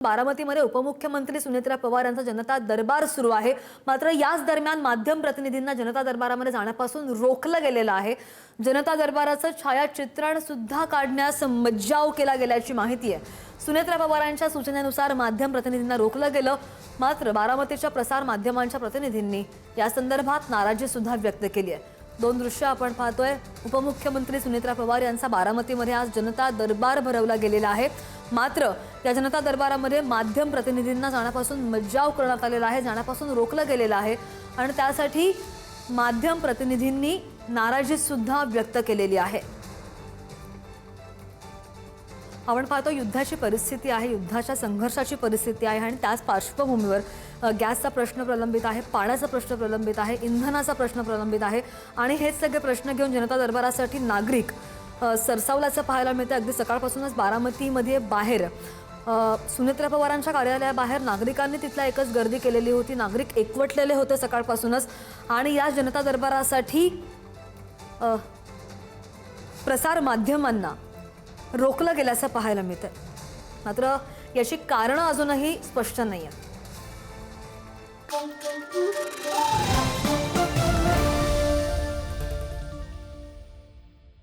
बारामतीमध्ये उपमुख्यमंत्री सुनेत्रा पवार यांचा जनता दरबार सुरू आहे। मात्र याच दरम्यान माध्यम प्रतिनिधींना जनता दरबारामध्ये जाण्यापासून रोखलं गेलेलं आहे। जनता दरबाराचं छायाचित्रण सुद्धा काढण्यास मज्जाव केला गेल्याची माहिती आहे। सुनेत्रा पवारांच्या सूचनेनुसार माध्यम प्रतिनिधींना रोखलं गेलं। मात्र बारामतीच्या प्रसार माध्यमांच्या प्रतिनिधींनी या संदर्भात नाराजी सुद्धा व्यक्त केली आहे। दोन दृश्य आपण पाहतोय। उपमुख्यमंत्री सुनेत्रा पवार यांचा बारामतीमध्ये आज जनता दरबार भरवला गेलेला आहे। मात्र या जनता दरबारामध्ये माध्यम प्रतिनिधींना जाण्यापासून मज्जाव करण्यात आलेला आहे, जाण्यापासून रोखलं गेलेलं आहे आणि त्यासाठी माध्यम प्रतिनिधींनी नाराजी सुद्धा व्यक्त केलेली आहे। आपण पाहतो युद्धाची परिस्थिती आहे, युद्धाच्या संघर्षाची परिस्थिती आहे आणि त्याच पार्श्वभूमीवर गॅसचा प्रश्न प्रलंबित आहे, पाण्याचा प्रश्न प्रलंबित आहे, इंधनाचा प्रश्न प्रलंबित आहे आणि हेच सगळे प्रश्न घेऊन जनता दरबारासाठी नागरिक सरसावल्याचं पाहायला मिळतं। अगदी सकाळपासूनच बारामतीमध्ये बाहेर सुनेत्रा पवारांच्या कार्यालयाबाहेर नागरिकांनी तिथला एकच गर्दी केलेली होती। नागरिक एकवटलेले होते सकाळपासूनच आणि या जनता दरबारासाठी प्रसार माध्यमांना रोखलं गेल्याचं पाहायला मिळतं। मात्र याची कारणं अजूनही स्पष्ट नाही आहेत।